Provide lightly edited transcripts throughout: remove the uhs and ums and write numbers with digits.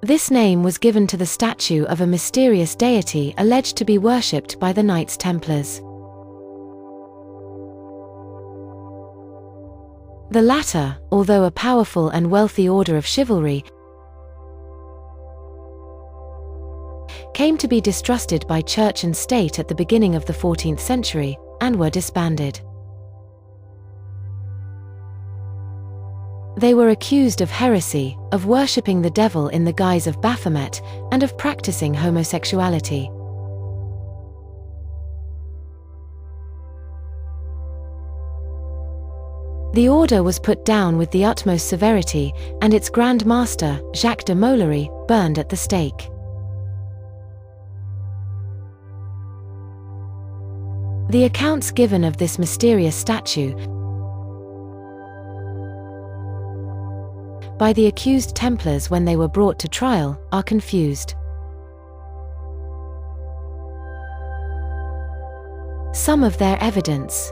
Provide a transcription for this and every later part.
This name was given to the statue of a mysterious deity alleged to be worshipped by the Knights Templars. The latter, although a powerful and wealthy order of chivalry, came to be distrusted by church and state at the beginning of the 14th century, and were disbanded. They were accused of heresy, of worshipping the devil in the guise of Baphomet, and of practising homosexuality. The order was put down with the utmost severity, and its Grand Master, Jacques de Molay, burned at the stake. The accounts given of this mysterious statue by the accused Templars when they were brought to trial are confused. Some of their evidence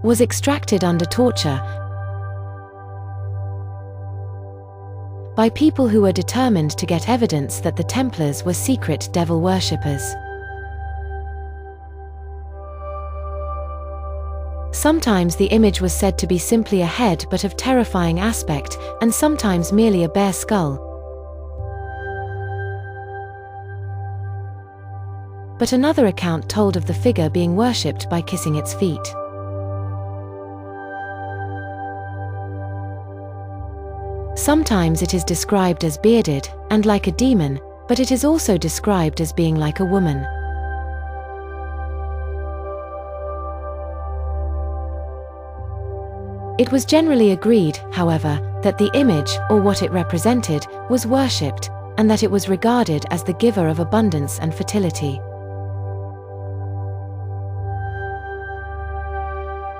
was extracted under torture by people who were determined to get evidence that the Templars were secret devil worshippers. Sometimes the image was said to be simply a head but of terrifying aspect, and sometimes merely a bare skull. But another account told of the figure being worshipped by kissing its feet. Sometimes it is described as bearded, and like a demon, but it is also described as being like a woman. It was generally agreed, however, that the image, or what it represented, was worshipped, and that it was regarded as the giver of abundance and fertility.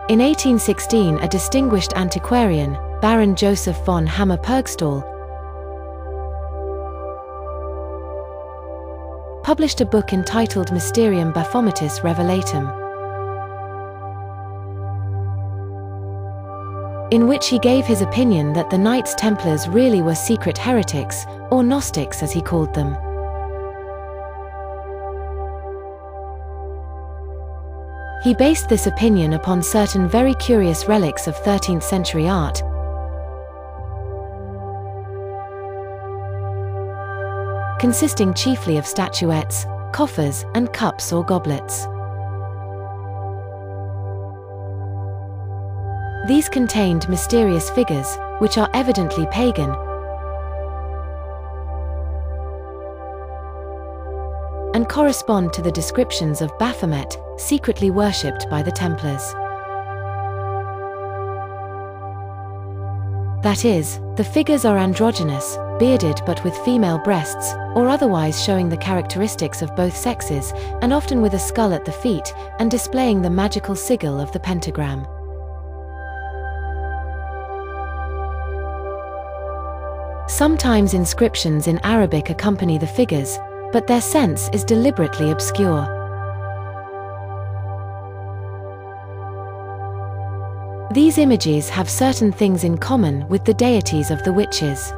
In 1816, a distinguished antiquarian, Baron Joseph von Hammer-Purgstall, published a book entitled Mysterium Baphometis Revelatum, in which he gave his opinion that the Knights Templars really were secret heretics, or Gnostics as he called them. He based this opinion upon certain very curious relics of 13th century art, consisting chiefly of statuettes, coffers, and cups or goblets. These contained mysterious figures, which are evidently pagan, and correspond to the descriptions of Baphomet, secretly worshipped by the Templars. That is, the figures are androgynous, bearded but with female breasts, or otherwise showing the characteristics of both sexes, and often with a skull at the feet, and displaying the magical sigil of the pentagram. Sometimes inscriptions in Arabic accompany the figures, but their sense is deliberately obscure. These images have certain things in common with the deities of the witches.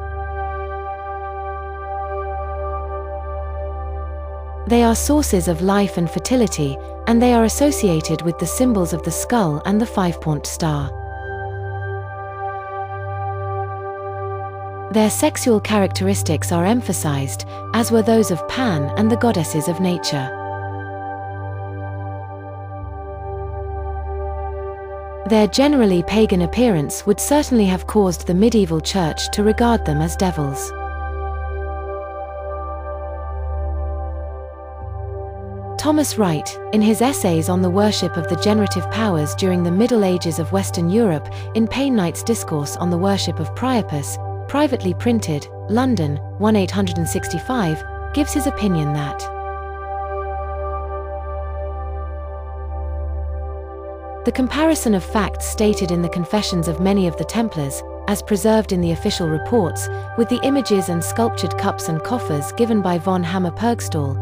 They are sources of life and fertility, and they are associated with the symbols of the skull and the five-point star. Their sexual characteristics are emphasized, as were those of Pan and the goddesses of nature. Their generally pagan appearance would certainly have caused the medieval church to regard them as devils. Thomas Wright, in his essays on the worship of the generative powers during the Middle Ages of Western Europe, in Payne Knight's Discourse on the Worship of Priapus, privately printed, London, 1865, gives his opinion that the comparison of facts stated in the confessions of many of the Templars, as preserved in the official reports, with the images and sculptured cups and coffers given by von Hammer-Purgstall,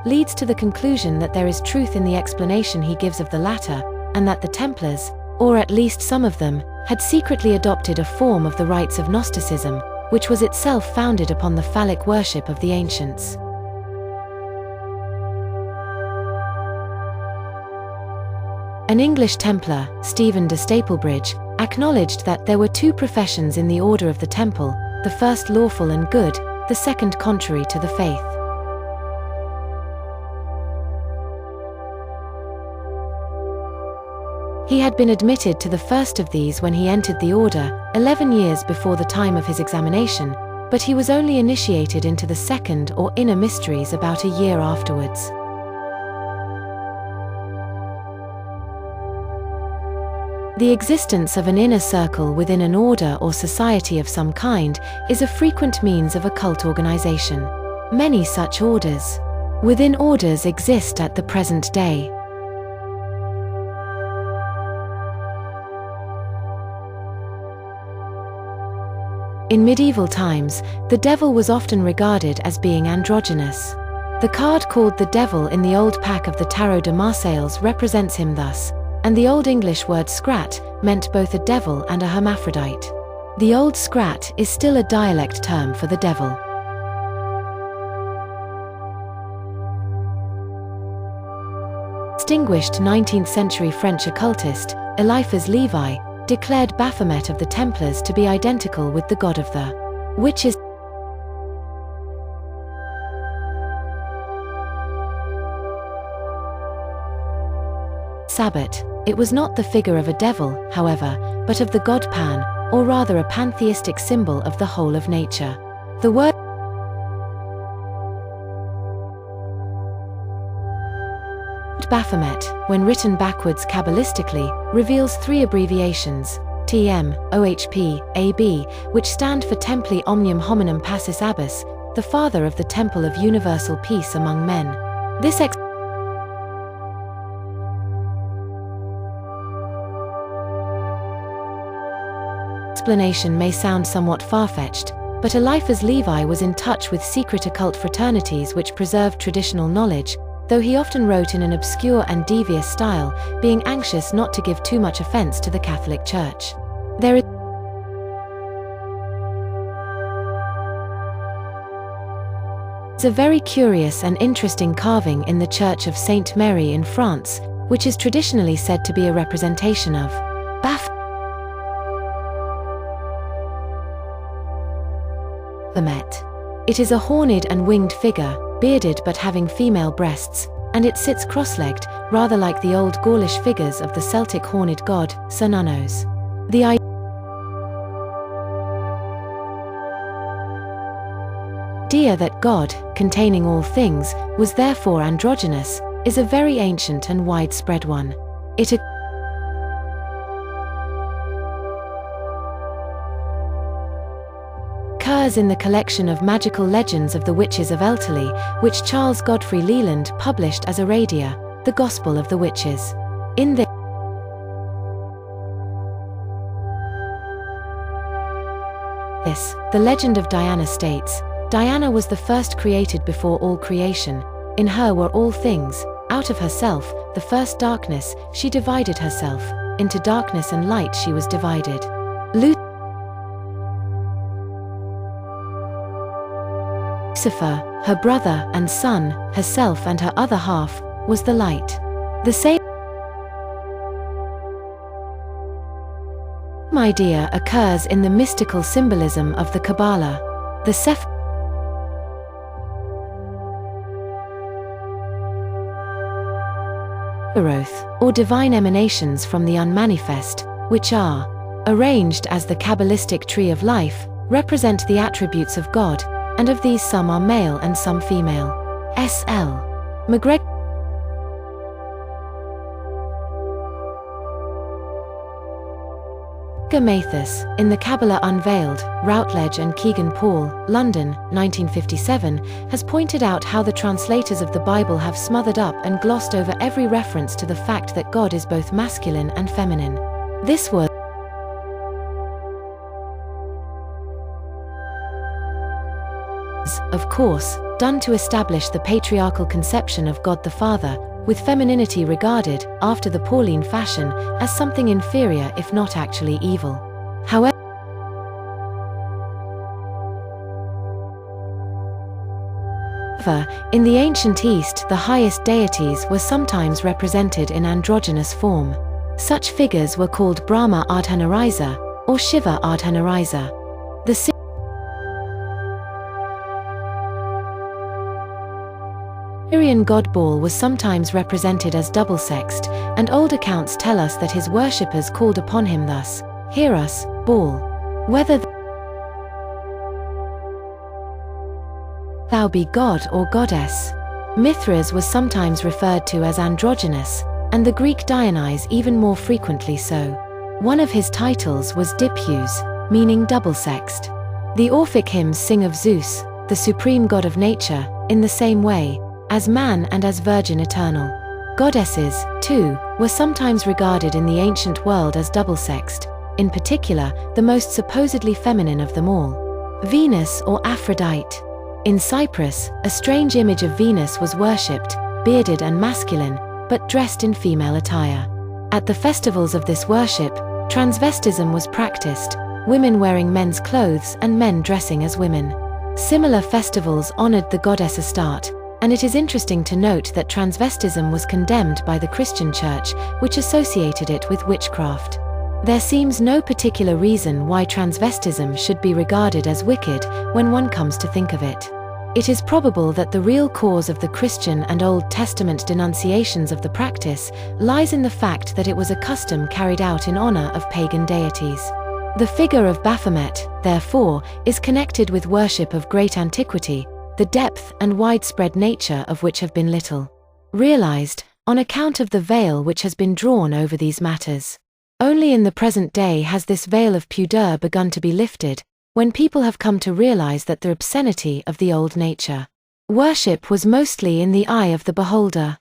leads to the conclusion that there is truth in the explanation he gives of the latter, and that the Templars, or at least some of them, had secretly adopted a form of the rites of Gnosticism, which was itself founded upon the phallic worship of the ancients. An English Templar, Stephen de Staplebridge, acknowledged that there were two professions in the Order of the Temple, the first lawful and good, the second contrary to the faith. He had been admitted to the first of these when he entered the order, 11 years before the time of his examination, but he was only initiated into the second or inner mysteries about a year afterwards. The existence of an inner circle within an order or society of some kind is a frequent means of occult organization. Many such orders within orders exist at the present day. In medieval times, the devil was often regarded as being androgynous. The card called the devil in the old pack of the Tarot de Marseilles represents him thus, and the Old English word scrat meant both a devil and a hermaphrodite. The Old Scrat is still a dialect term for the devil. Distinguished 19th-century French occultist, Eliphas Levi, declared Baphomet of the Templars to be identical with the god of the witches. Sabbat. It was not the figure of a devil, however, but of the god Pan, or rather a pantheistic symbol of the whole of nature. The word Baphomet, when written backwards Kabbalistically, reveals three abbreviations, TM, OHP, AB, which stand for Templi Omnium Hominum Passis Abbas, the father of the Temple of Universal Peace among men. This explanation may sound somewhat far-fetched, but Eliphas Levi was in touch with secret occult fraternities which preserved traditional knowledge, though he often wrote in an obscure and devious style, being anxious not to give too much offense to the Catholic Church. There is a very curious and interesting carving in the Church of Saint Mary in France, which is traditionally said to be a representation of Baphomet. It is a horned and winged figure, bearded but having female breasts, and it sits cross-legged, rather like the old Gaulish figures of the Celtic horned god, Cernunnos. The idea that God, containing all things, was therefore androgynous, is a very ancient and widespread one. It occurs in the collection of magical legends of the witches of Elterly, which Charles Godfrey Leland published as Aradia, the Gospel of the Witches. In this, the legend of Diana states, Diana was the first created before all creation, in her were all things, out of herself, the first darkness, she divided herself, into darkness and light she was divided. Lucifer, her brother and son, herself and her other half, was the light. The same idea occurs in the mystical symbolism of the Kabbalah. The Sephiroth, or divine emanations from the unmanifest, which are arranged as the Kabbalistic tree of life, represent the attributes of God, and of these some are male and some female. S.L. McGregor Mathis, in The Kabbalah Unveiled, Routledge and Kegan Paul, London, 1957, has pointed out how the translators of the Bible have smothered up and glossed over every reference to the fact that God is both masculine and feminine. This was of course, done to establish the patriarchal conception of God the Father, with femininity regarded, after the Pauline fashion, as something inferior if not actually evil. However, in the ancient East, the highest deities were sometimes represented in androgynous form. Such figures were called Brahma Ardhanarisa or Shiva Ardhanarisa. The Syrian god Baal was sometimes represented as double-sexed, and old accounts tell us that his worshippers called upon him thus: "Hear us, Baal. Whether thou be god or goddess." Mithras was sometimes referred to as androgynous, and the Greek Dionysus even more frequently so. One of his titles was Dipyus, meaning double-sexed. The Orphic hymns sing of Zeus, the supreme god of nature, in the same way, as man and as virgin eternal. Goddesses, too, were sometimes regarded in the ancient world as double-sexed, in particular, the most supposedly feminine of them all, Venus or Aphrodite. In Cyprus, a strange image of Venus was worshipped, bearded and masculine, but dressed in female attire. At the festivals of this worship, transvestism was practiced, women wearing men's clothes and men dressing as women. Similar festivals honored the goddess Astarte, and it is interesting to note that transvestism was condemned by the Christian Church, which associated it with witchcraft. There seems no particular reason why transvestism should be regarded as wicked when one comes to think of it. It is probable that the real cause of the Christian and Old Testament denunciations of the practice lies in the fact that it was a custom carried out in honor of pagan deities. The figure of Baphomet, therefore, is connected with worship of great antiquity, the depth and widespread nature of which have been little realized, on account of the veil which has been drawn over these matters. Only in the present day has this veil of pudeur begun to be lifted, when people have come to realize that the obscenity of the old nature worship was mostly in the eye of the beholder.